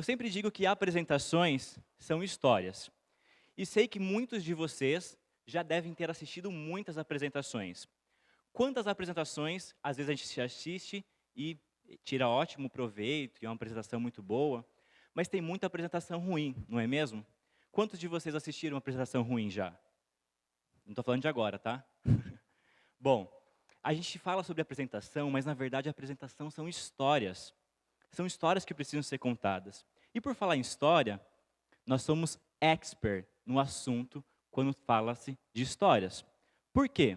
Eu sempre digo que apresentações são histórias. E sei que muitos de vocês já devem ter assistido muitas apresentações. Quantas apresentações, às vezes a gente se assiste e tira ótimo proveito, e é uma apresentação muito boa, mas tem muita apresentação ruim, não é mesmo? Quantos de vocês assistiram uma apresentação ruim já? Não estou falando de agora, tá? Bom, a gente fala sobre apresentação, mas na verdade a apresentação são histórias. São histórias que precisam ser contadas. E por falar em história, nós somos expert no assunto quando fala-se de histórias. Por quê?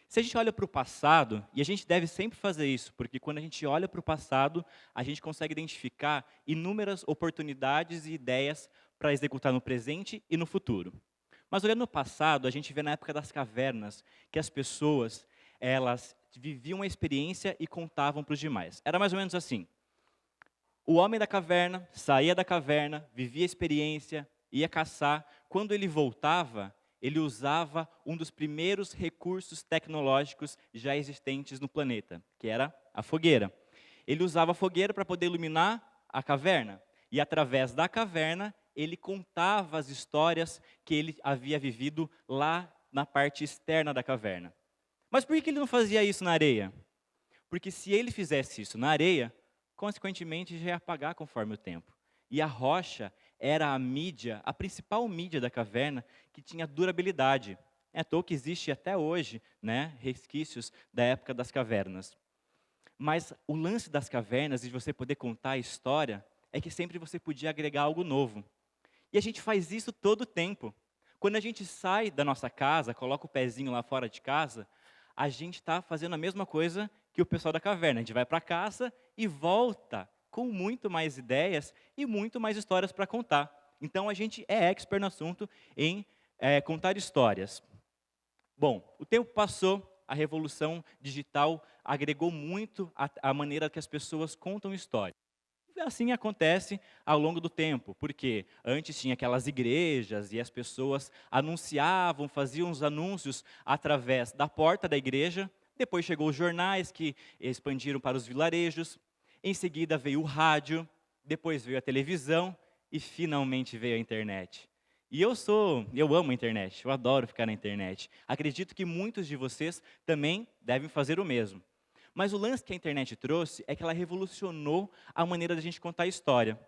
Se a gente olha para o passado, e a gente deve sempre fazer isso, porque quando a gente olha para o passado, a gente consegue identificar inúmeras oportunidades e ideias para executar no presente e no futuro. Mas olhando no passado, a gente vê na época das cavernas que as pessoas, elas viviam uma experiência e contavam para os demais. Era mais ou menos assim. O homem da caverna saía da caverna, vivia a experiência, ia caçar. Quando ele voltava, ele usava um dos primeiros recursos tecnológicos já existentes no planeta, que era a fogueira. Ele usava a fogueira para poder iluminar a caverna. E através da caverna, ele contava as histórias que ele havia vivido lá na parte externa da caverna. Mas por que ele não fazia isso na areia? Porque se ele fizesse isso na areia, consequentemente já ia apagar conforme o tempo. E a rocha era a mídia, a principal mídia da caverna, que tinha durabilidade. É à toa que existe até hoje, né, resquícios da época das cavernas. Mas o lance das cavernas e de você poder contar a história é que sempre você podia agregar algo novo. E a gente faz isso todo o tempo. Quando a gente sai da nossa casa, coloca o pezinho lá fora de casa, a gente está fazendo a mesma coisa que o pessoal da caverna. A gente vai para casa e volta com muito mais ideias e muito mais histórias para contar. Então, a gente é expert no assunto em contar histórias. Bom, o tempo passou, a revolução digital agregou muito a maneira que as pessoas contam histórias. E assim acontece ao longo do tempo, porque antes tinha aquelas igrejas e as pessoas anunciavam, faziam os anúncios através da porta da igreja. Depois chegou os jornais que expandiram para os vilarejos. Em seguida veio o rádio, depois veio a televisão e finalmente veio a internet. E eu amo a internet, eu adoro ficar na internet. Acredito que muitos de vocês também devem fazer o mesmo. Mas o lance que a internet trouxe é que ela revolucionou a maneira da gente contar a história.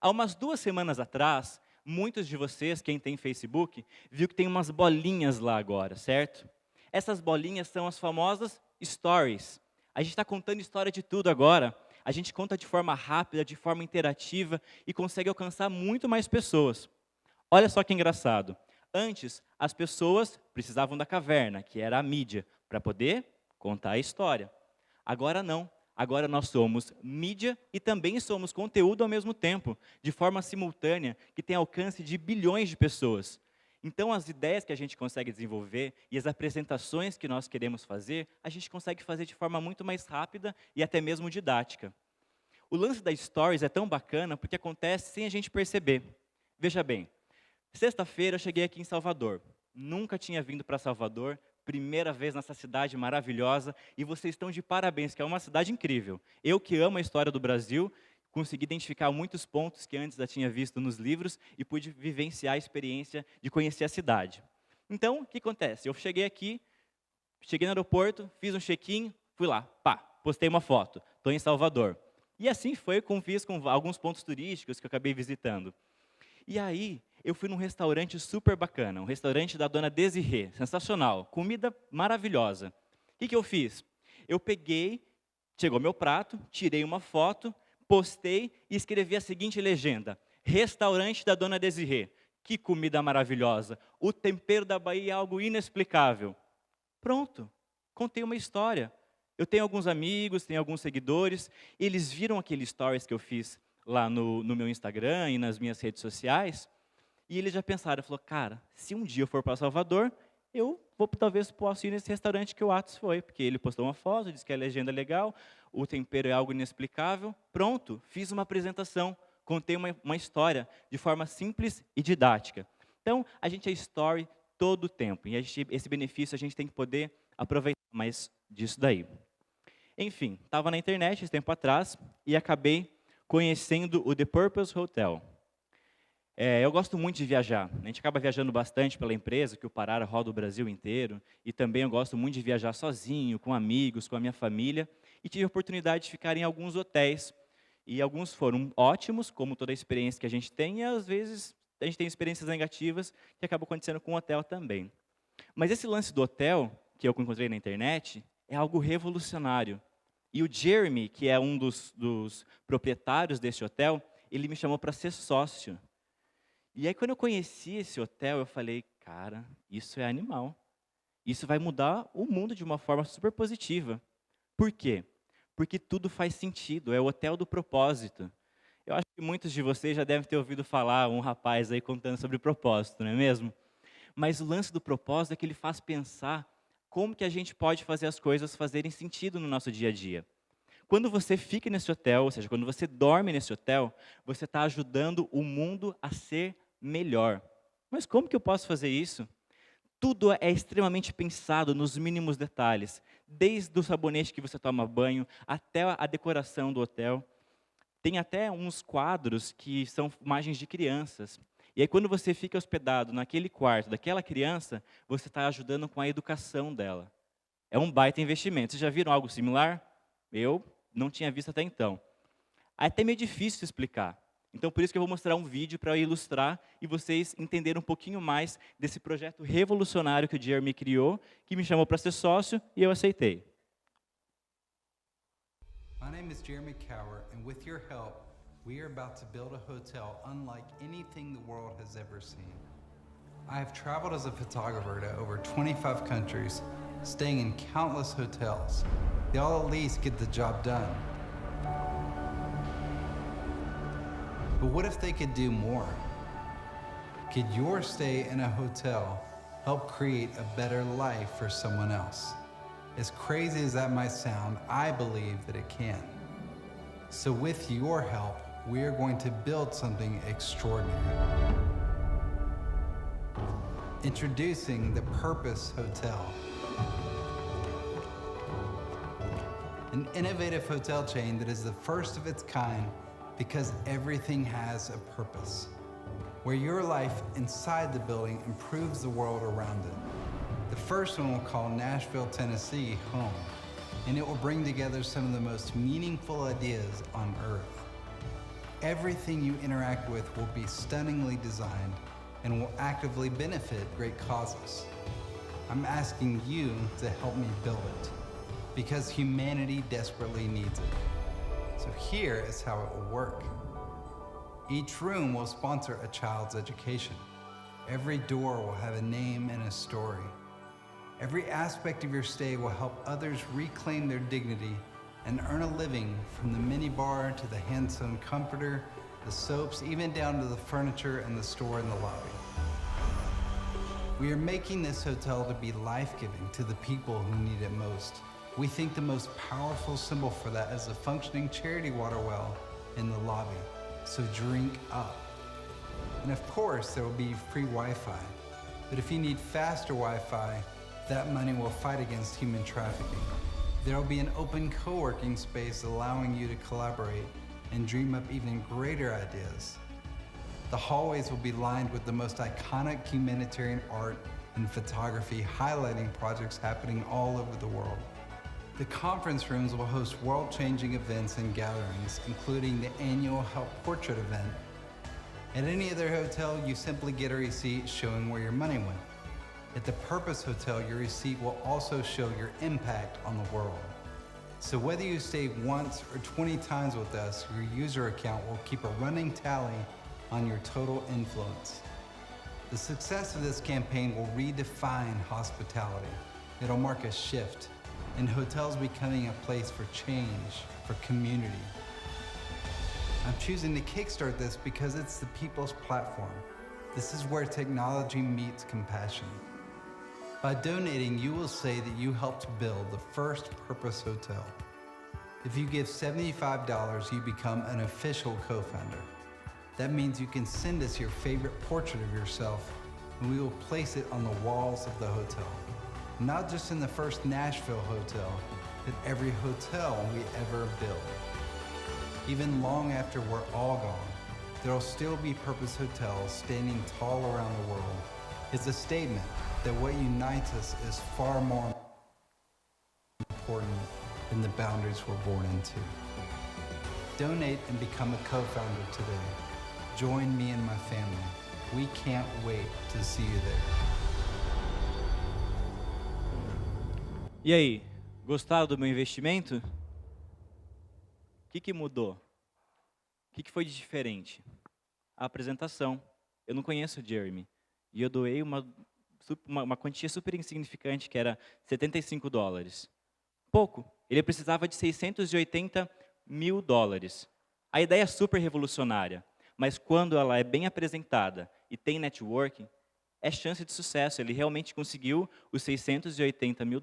Há umas 2 semanas atrás, muitos de vocês, quem tem Facebook, viu que tem umas bolinhas lá agora, certo? Essas bolinhas são as famosas stories. A gente está contando história de tudo agora. A gente conta de forma rápida, de forma interativa e consegue alcançar muito mais pessoas. Olha só que engraçado. Antes, as pessoas precisavam da caverna, que era a mídia, para poder contar a história. Agora não. Agora nós somos mídia e também somos conteúdo ao mesmo tempo, de forma simultânea, que tem alcance de bilhões de pessoas. Então, as ideias que a gente consegue desenvolver e as apresentações que nós queremos fazer, a gente consegue fazer de forma muito mais rápida e até mesmo didática. O lance das stories é tão bacana porque acontece sem a gente perceber. Veja bem, sexta-feira eu cheguei aqui em Salvador. Nunca tinha vindo para Salvador, primeira vez nessa cidade maravilhosa, e vocês estão de parabéns, que é uma cidade incrível. Eu que amo a história do Brasil, consegui identificar muitos pontos que antes já tinha visto nos livros e pude vivenciar a experiência de conhecer a cidade. Então, o que acontece? Eu cheguei aqui, cheguei no aeroporto, fiz um check-in, fui lá, pá, postei uma foto, estou em Salvador. E assim foi como fiz com alguns pontos turísticos que eu acabei visitando. E aí, eu fui num restaurante super bacana, um restaurante da dona Desirê, sensacional, comida maravilhosa. O que eu fiz? Eu peguei, chegou meu prato, tirei uma foto, postei e escrevi a seguinte legenda: restaurante da dona Desirê, que comida maravilhosa, o tempero da Bahia é algo inexplicável. Pronto, contei uma história. Eu tenho alguns amigos, tenho alguns seguidores, eles viram aquele stories que eu fiz lá no meu Instagram e nas minhas redes sociais, e eles já pensaram, falou, cara, se um dia eu for para Salvador, eu talvez possa ir nesse restaurante que o Atos foi, porque ele postou uma foto, disse que a legenda é legal, o tempero é algo inexplicável. Pronto, fiz uma apresentação, contei uma história de forma simples e didática. Então, a gente é story todo o tempo, e esse benefício a gente tem que poder aproveitar mais disso daí. Enfim, estava na internet esse tempo atrás e acabei conhecendo o The Purpose Hotel. Eu gosto muito de viajar. A gente acaba viajando bastante pela empresa, que o Parara roda o Brasil inteiro. E também eu gosto muito de viajar sozinho, com amigos, com a minha família. E tive a oportunidade de ficar em alguns hotéis. E alguns foram ótimos, como toda a experiência que a gente tem. E às vezes a gente tem experiências negativas, que acabam acontecendo com o hotel também. Mas esse lance do hotel, que eu encontrei na internet, é algo revolucionário. E o Jeremy, que é um dos proprietários desse hotel, ele me chamou para ser sócio. E aí, quando eu conheci esse hotel, eu falei, cara, isso é animal. Isso vai mudar o mundo de uma forma super positiva. Por quê? Porque tudo faz sentido, é o hotel do propósito. Eu acho que muitos de vocês já devem ter ouvido falar, um rapaz aí contando sobre propósito, não é mesmo? Mas o lance do propósito é que ele faz pensar como que a gente pode fazer as coisas fazerem sentido no nosso dia a dia. Quando você fica nesse hotel, ou seja, quando você dorme nesse hotel, você está ajudando o mundo a ser melhor. Mas como que eu posso fazer isso? Tudo é extremamente pensado nos mínimos detalhes, desde o sabonete que você toma banho até a decoração do hotel. Tem até uns quadros que são imagens de crianças. E aí, quando você fica hospedado naquele quarto daquela criança, você está ajudando com a educação dela. É um baita investimento. Vocês já viram algo similar? Eu não tinha visto até então. É até meio difícil de explicar. Então, por isso que eu vou mostrar um vídeo para ilustrar e vocês entenderem um pouquinho mais desse projeto revolucionário que o Jeremy criou, que me chamou para ser sócio e eu aceitei. My name is Jeremy Cower, and with your help, we are about to build a hotel unlike anything the world has ever seen. I have traveled as a photographer to over 25 countries, staying in countless hotels. They all at least get the job done. But what if they could do more? Could your stay in a hotel help create a better life for someone else? As crazy as that might sound, I believe that it can. So with your help, we are going to build something extraordinary. Introducing the Purpose Hotel. An innovative hotel chain that is the first of its kind because everything has a purpose. Where your life inside the building improves the world around it. The first one we'll call Nashville, Tennessee, home. And it will bring together some of the most meaningful ideas on earth. Everything you interact with will be stunningly designed and will actively benefit great causes. I'm asking you to help me build it because humanity desperately needs it. So here is how it will work. Each room will sponsor a child's education. Every door will have a name and a story. Every aspect of your stay will help others reclaim their dignity and earn a living, from the minibar to the hand-sewn comforter, the soaps, even down to the furniture and the store in the lobby. We are making this hotel to be life-giving to the people who need it most. We think the most powerful symbol for that is a functioning charity water well in the lobby. So drink up. And of course, there will be free Wi-Fi. But if you need faster Wi-Fi, that money will fight against human trafficking. There will be an open co-working space allowing you to collaborate and dream up even greater ideas. The hallways will be lined with the most iconic humanitarian art and photography, highlighting projects happening all over the world. The conference rooms will host world-changing events and gatherings, including the annual Help Portrait event. At any other hotel, you simply get a receipt showing where your money went. At the Purpose Hotel, your receipt will also show your impact on the world. So whether you stay once or 20 times with us, your user account will keep a running tally on your total influence. The success of this campaign will redefine hospitality. It'll mark a shift in hotels becoming a place for change, for community. I'm choosing to kickstart this because it's the people's platform. This is where technology meets compassion. By donating, you will say that you helped build the first Purpose Hotel. If you give $75, you become an official co-founder. That means you can send us your favorite portrait of yourself, and we will place it on the walls of the hotel. Not just in the first Nashville hotel, but every hotel we ever build. Even long after we're all gone, there'll still be Purpose Hotels standing tall around the world. It's a statement that what unites us is far more important than the boundaries we're born into. Donate and become a co-founder today. Join me and my family. We can't wait to see you there. E aí, gostaram do meu investimento? O que mudou? O que foi de diferente? A apresentação. Eu não conheço o Jeremy. E eu doei uma quantia super insignificante, que era $75. Pouco. Ele precisava de $680 mil. A ideia é super revolucionária, mas quando ela é bem apresentada e tem networking, é chance de sucesso. Ele realmente conseguiu os $680 mil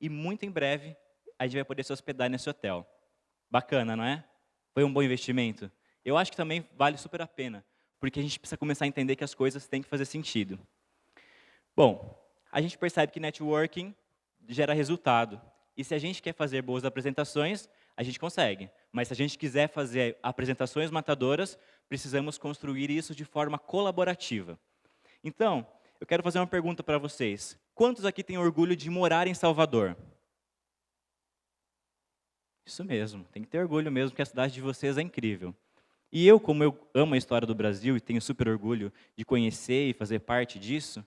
e muito em breve a gente vai poder se hospedar nesse hotel. Bacana, não é? Foi um bom investimento? Eu acho que também vale super a pena, porque a gente precisa começar a entender que as coisas têm que fazer sentido. Bom, a gente percebe que networking gera resultado. E se a gente quer fazer boas apresentações, a gente consegue. Mas se a gente quiser fazer apresentações matadoras, precisamos construir isso de forma colaborativa. Então, eu quero fazer uma pergunta para vocês. Quantos aqui têm orgulho de morar em Salvador? Isso mesmo, tem que ter orgulho mesmo, porque a cidade de vocês é incrível. E eu, como eu amo a história do Brasil e tenho super orgulho de conhecer e fazer parte disso,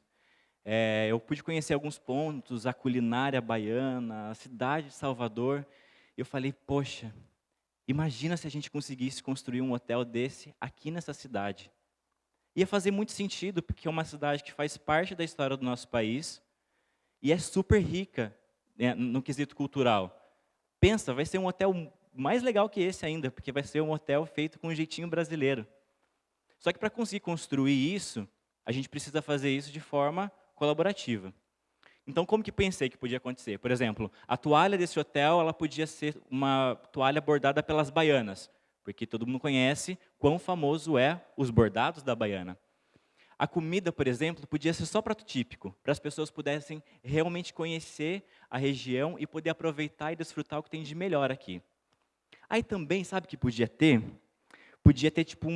eu pude conhecer alguns pontos, a culinária baiana, a cidade de Salvador. Eu falei, poxa, imagina se a gente conseguisse construir um hotel desse aqui nessa cidade. Ia fazer muito sentido, porque é uma cidade que faz parte da história do nosso país e é super rica, né, no quesito cultural. Pensa, vai ser um hotel mais legal que esse ainda, porque vai ser um hotel feito com um jeitinho brasileiro. Só que para conseguir construir isso, a gente precisa fazer isso de forma colaborativa. Então, como que pensei que podia acontecer? Por exemplo, a toalha desse hotel, ela podia ser uma toalha bordada pelas baianas, porque todo mundo conhece quão famoso é os bordados da baiana. A comida, por exemplo, podia ser só prato típico, para as pessoas pudessem realmente conhecer a região e poder aproveitar e desfrutar o que tem de melhor aqui. Aí também, sabe o que podia ter? Podia ter tipo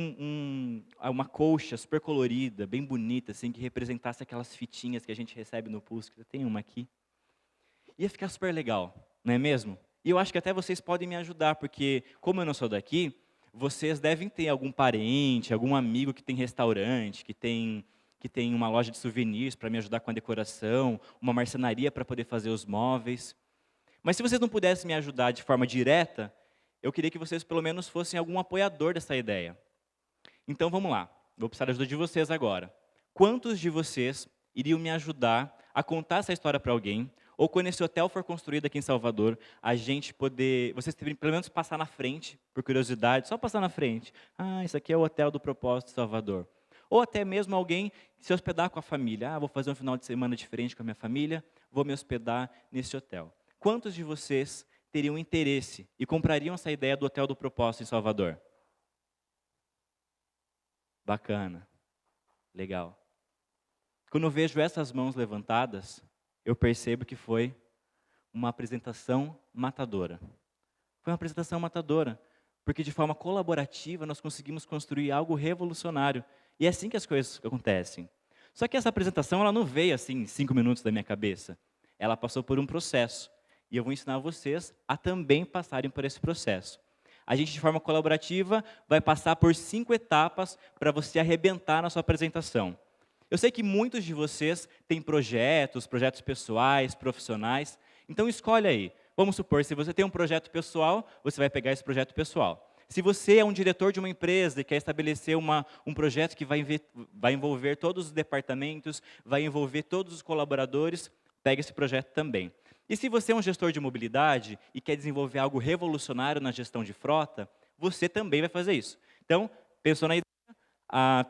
uma colcha super colorida, bem bonita, assim, que representasse aquelas fitinhas que a gente recebe no Pulse. Tem uma aqui. Ia ficar super legal, não é mesmo? E eu acho que até vocês podem me ajudar, porque como eu não sou daqui, vocês devem ter algum parente, algum amigo que tem restaurante, que tem uma loja de souvenirs para me ajudar com a decoração, uma marcenaria para poder fazer os móveis. Mas se vocês não pudessem me ajudar de forma direta, eu queria que vocês pelo menos fossem algum apoiador dessa ideia. Então vamos lá, vou precisar da ajuda de vocês agora. Quantos de vocês iriam me ajudar a contar essa história para alguém, ou quando esse hotel for construído aqui em Salvador, a gente poder, vocês pelo menos passar na frente, por curiosidade, só passar na frente. Ah, isso aqui é o Hotel do Propósito de Salvador. Ou até mesmo alguém se hospedar com a família. Ah, vou fazer um final de semana diferente com a minha família, vou me hospedar nesse hotel. Quantos de vocês teriam interesse e comprariam essa ideia do Hotel do Propósito em Salvador? Bacana. Legal. Quando eu vejo essas mãos levantadas, eu percebo que foi uma apresentação matadora. Foi uma apresentação matadora, porque de forma colaborativa nós conseguimos construir algo revolucionário. E é assim que as coisas acontecem. Só que essa apresentação ela não veio assim em 5 minutos da minha cabeça. Ela passou por um processo. E eu vou ensinar vocês a também passarem por esse processo. A gente, de forma colaborativa, vai passar por 5 etapas para você arrebentar na sua apresentação. Eu sei que muitos de vocês têm projetos pessoais, profissionais. Então, escolhe aí. Vamos supor, se você tem um projeto pessoal, você vai pegar esse projeto pessoal. Se você é um diretor de uma empresa e quer estabelecer um projeto que vai envolver todos os departamentos, vai envolver todos os colaboradores, pega esse projeto também. E se você é um gestor de mobilidade e quer desenvolver algo revolucionário na gestão de frota, você também vai fazer isso. Então, pensou na ideia?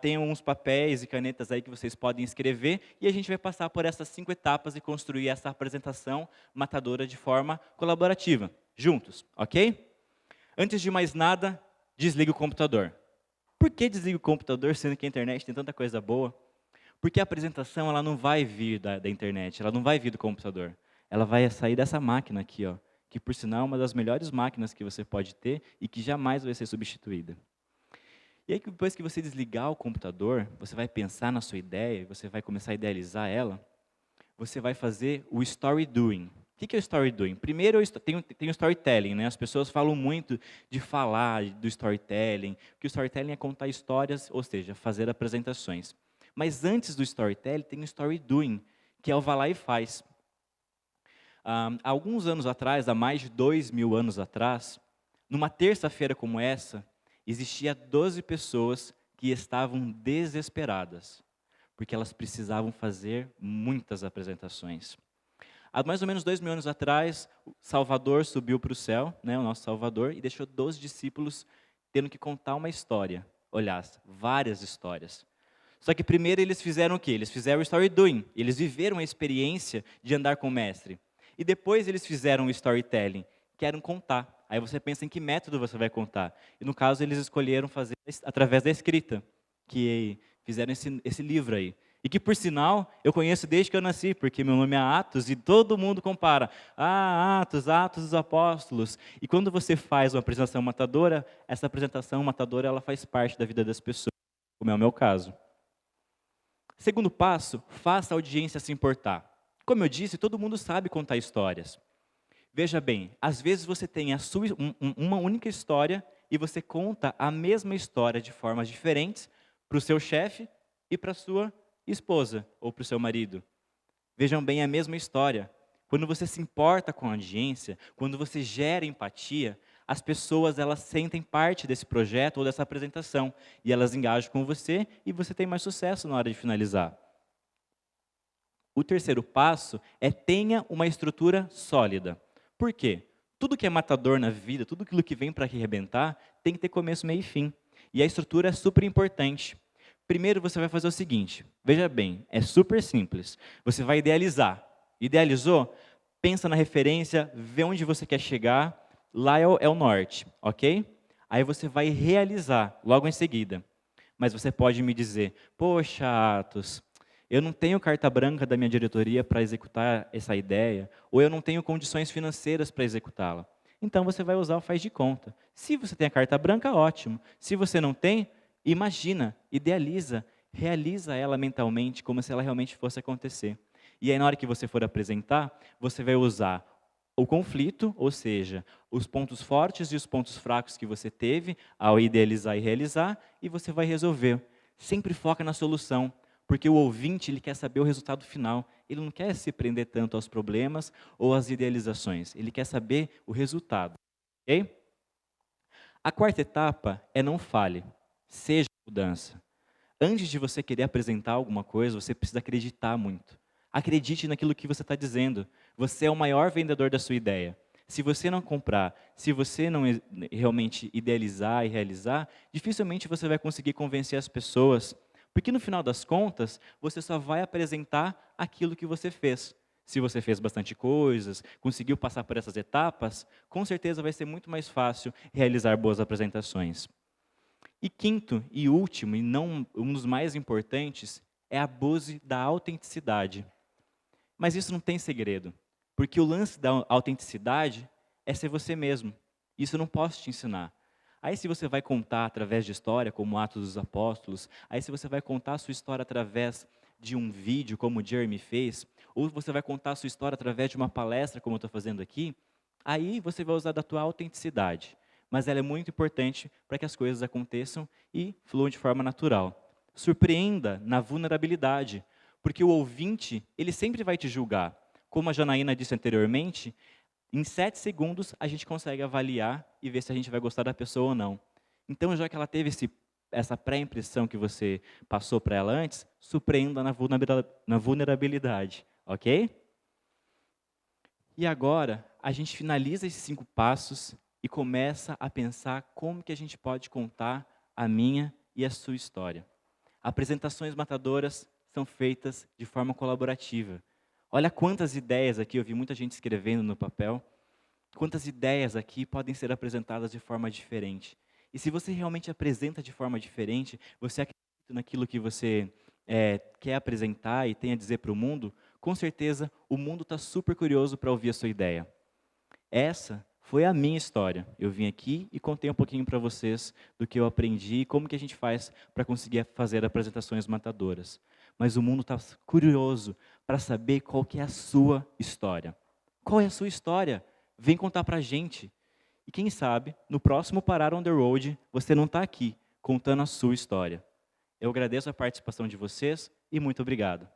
Tem uns papéis e canetas aí que vocês podem escrever e a gente vai passar por essas 5 etapas e construir essa apresentação matadora de forma colaborativa, juntos, ok? Antes de mais nada, desliga o computador. Por que desliga o computador, sendo que a internet tem tanta coisa boa? Porque a apresentação ela não vai vir da internet, ela não vai vir do computador. Ela vai sair dessa máquina aqui, ó, que por sinal é uma das melhores máquinas que você pode ter e que jamais vai ser substituída. E aí, depois que você desligar o computador, você vai pensar na sua ideia, você vai começar a idealizar ela, você vai fazer o story doing. O que é o story doing? Primeiro, tem o storytelling, né? As pessoas falam muito de falar do storytelling, que o storytelling é contar histórias, ou seja, fazer apresentações. Mas antes do storytelling, tem o story doing, que é o vá lá e faz. Há alguns anos atrás, há mais de 2.000 anos atrás, numa terça-feira como essa, existia 12 pessoas que estavam desesperadas, porque elas precisavam fazer muitas apresentações. Há mais ou menos 2.000 anos atrás, Salvador subiu para o céu, né, o nosso Salvador, e deixou 12 discípulos tendo que contar uma história. Aliás, várias histórias. Só que primeiro eles fizeram o quê? Eles fizeram o story doing. Eles viveram a experiência de andar com o mestre. E depois eles fizeram o storytelling, que era contar. Aí você pensa em que método você vai contar. E no caso eles escolheram fazer através da escrita, que fizeram esse livro aí. E que, por sinal, eu conheço desde que eu nasci, porque meu nome é Atos e todo mundo compara. Ah, Atos, Atos dos Apóstolos. E quando você faz uma apresentação matadora, essa apresentação matadora ela faz parte da vida das pessoas, como é o meu caso. Segundo passo, faça a audiência se importar. Como eu disse, todo mundo sabe contar histórias. Veja bem, às vezes você tem uma única história e você conta a mesma história de formas diferentes para o seu chefe e para a sua esposa ou para o seu marido. Vejam bem a mesma história. Quando você se importa com a audiência, quando você gera empatia, as pessoas elas sentem parte desse projeto ou dessa apresentação e elas engajam com você e você tem mais sucesso na hora de finalizar. O terceiro passo é tenha uma estrutura sólida. Por quê? Tudo que é matador na vida, tudo aquilo que vem para arrebentar, tem que ter começo, meio e fim. E a estrutura é super importante. Primeiro você vai fazer o seguinte, veja bem, é super simples. Você vai idealizar. Idealizou? Pensa na referência, vê onde você quer chegar, lá é o norte, ok? Aí você vai realizar logo em seguida. Mas você pode me dizer, poxa, Atos, eu não tenho carta branca da minha diretoria para executar essa ideia, ou eu não tenho condições financeiras para executá-la. Então você vai usar o faz de conta. Se você tem a carta branca, ótimo. Se você não tem, imagina, idealiza, realiza ela mentalmente como se ela realmente fosse acontecer. E aí na hora que você for apresentar, você vai usar o conflito, ou seja, os pontos fortes e os pontos fracos que você teve ao idealizar e realizar, e você vai resolver. Sempre foca na solução. Porque o ouvinte ele quer saber o resultado final. Ele não quer se prender tanto aos problemas ou às idealizações. Ele quer saber o resultado. Okay? A quarta etapa é não fale. Seja mudança. Antes de você querer apresentar alguma coisa, você precisa acreditar muito. Acredite naquilo que você está dizendo. Você é o maior vendedor da sua ideia. Se você não comprar, se você não realmente idealizar e realizar, dificilmente você vai conseguir convencer as pessoas. Porque no final das contas, você só vai apresentar aquilo que você fez. Se você fez bastante coisas, conseguiu passar por essas etapas, com certeza vai ser muito mais fácil realizar boas apresentações. E quinto e último, e não um dos mais importantes, é a abuse da autenticidade. Mas isso não tem segredo, porque o lance da autenticidade é ser você mesmo. Isso eu não posso te ensinar. Aí se você vai contar através de história, como Atos dos Apóstolos, aí se você vai contar a sua história através de um vídeo, como o Jeremy fez, ou você vai contar a sua história através de uma palestra, como eu estou fazendo aqui, aí você vai usar da tua autenticidade. Mas ela é muito importante para que as coisas aconteçam e fluam de forma natural. Surpreenda na vulnerabilidade, porque o ouvinte, ele sempre vai te julgar. Como a Janaína disse anteriormente, em 7 segundos, a gente consegue avaliar e ver se a gente vai gostar da pessoa ou não. Então, já que ela teve essa pré-impressão que você passou para ela antes, surpreenda na vulnerabilidade, ok? E agora, a gente finaliza esses 5 passos e começa a pensar como que a gente pode contar a minha e a sua história. Apresentações matadoras são feitas de forma colaborativa. Olha quantas ideias aqui, eu vi muita gente escrevendo no papel. Quantas ideias aqui podem ser apresentadas de forma diferente. E se você realmente apresenta de forma diferente, você acredita naquilo que você quer apresentar e tem a dizer para o mundo, com certeza o mundo está super curioso para ouvir a sua ideia. Essa foi a minha história. Eu vim aqui e contei um pouquinho para vocês do que eu aprendi e como que a gente faz para conseguir fazer apresentações matadoras. Mas o mundo está curioso para saber qual que é a sua história. Qual é a sua história? Vem contar para a gente. E quem sabe, no próximo Parar on the Road, você não está aqui contando a sua história. Eu agradeço a participação de vocês e muito obrigado.